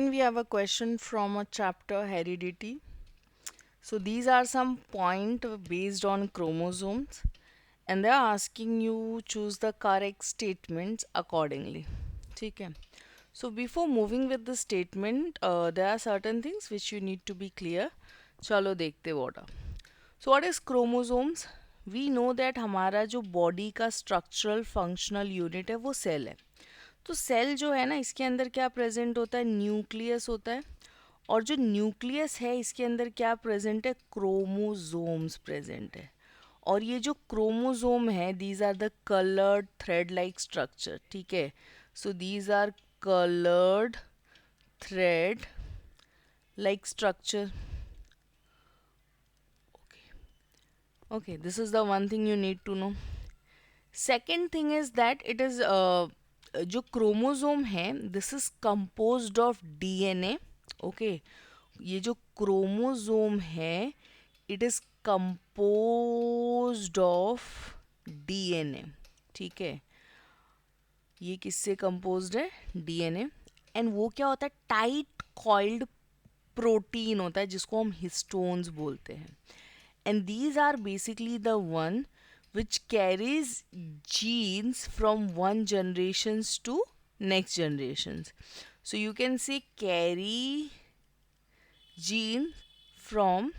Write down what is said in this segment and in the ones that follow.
Then we have a question from a chapter heredity. So these are some point based on chromosomes and they are asking you choose the correct statements accordingly. ठीक है. So before moving with the statement, there are certain things which you need to be clear. चलो देखते what are. So what is chromosomes? We know that हमारा जो body का structural functional unit है वो cell है. तो सेल जो है ना इसके अंदर क्या प्रेजेंट होता है, न्यूक्लियस होता है. और जो न्यूक्लियस है इसके अंदर क्या प्रेजेंट है, क्रोमोसोम्स प्रेजेंट है. और ये जो क्रोमोसोम है these are the coloured thread like structure. ठीक है. So these are colored thread like structure. Okay, this is the one thing you need to know. Second thing is that it is जो chromosome है this is composed of DNA. Okay, ये जो chromosome है it is composed of DNA. ठीक है, ये किससे composed है, डीएनए. एंड वो क्या होता है, टाइट कॉइल्ड प्रोटीन होता है जिसको हम हिस्टोन्स बोलते हैं. And these are basically the one which carries genes from one generations to next generations. So you can say carry gene from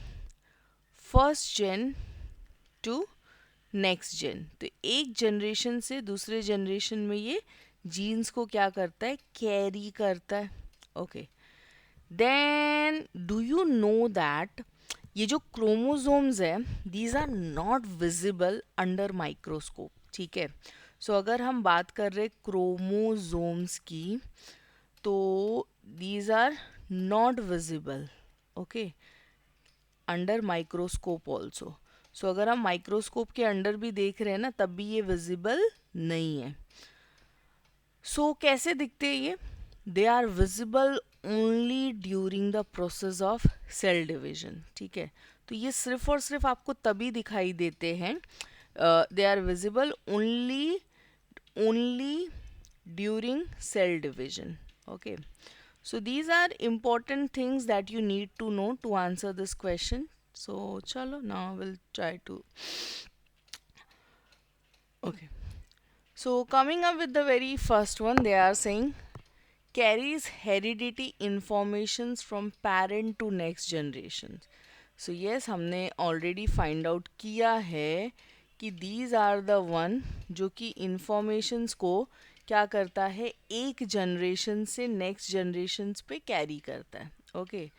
first gen to next gen. तो एक generation से दूसरे जनरेशन में ये जीन्स को क्या करता है, कैरी करता है. Okay, then do you know that ये जो क्रोमोसोम्स है these are not visible under microscope. ठीक है. सो अगर हम बात कर रहे क्रोमोसोम्स की तो these are not visible. Okay, under microscope also. So अगर हम माइक्रोस्कोप के अंडर भी देख रहे हैं ना तब भी ये विजिबल नहीं है. सो कैसे दिखते हैं ये, they are visible only during the process of cell division. ठीक है, तो ये सिर्फ और सिर्फ आपको तभी दिखाई देते हैं, they are visible only only during cell division. Okay, so these are important things that you need to know to answer this question. So chalo, now we'll try to. Okay, so coming up with the very first one, they are saying carries heredity informations from parent to next generation. So yes, हमने already find out किया है कि these are the one जो कि informations को क्या करता है, एक जनरेशन से नेक्स्ट जनरेशन पे कैरी करता है. Okay,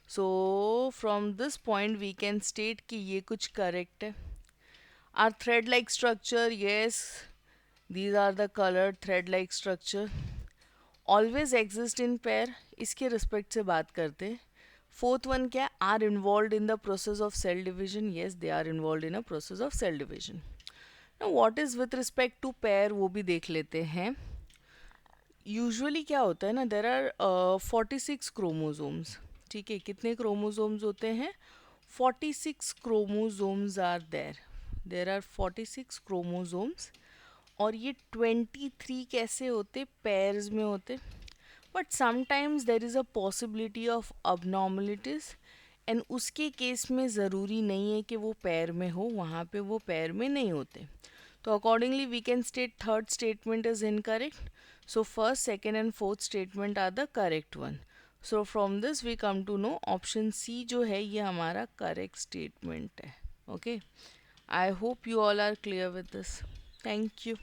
so from this point we can state कि ये कुछ करेक्ट है. Are thread like structure, yes, these are the coloured thread like structure. Always exist in pair, इसके रिस्पेक्ट से बात करते हैं. फोर्थ वन क्या है, are involve in the process of cell division. Yes, they are involve in a process of cell division. What is with respect to pair वो भी देख लेते हैं. यूजुअली क्या होता है ना, देर आर 46 क्रोमोसोम्स. ठीक है, कितने क्रोमोसोम्स होते हैं, 46 chromosomes are there. There are 46 chromosomes. और ये 23 कैसे होते, पेयर्स में होते. But sometimes there is a possibility of abnormalities and उसके केस में ज़रूरी नहीं है कि वो पेयर में हो, वहाँ पे वो पेयर में नहीं होते. तो accordingly we can state third statement is incorrect. So first, second and fourth statement are the correct one. So from this we come to know option C जो है ये हमारा correct statement है. Okay, I hope you all are clear with this. Thank you.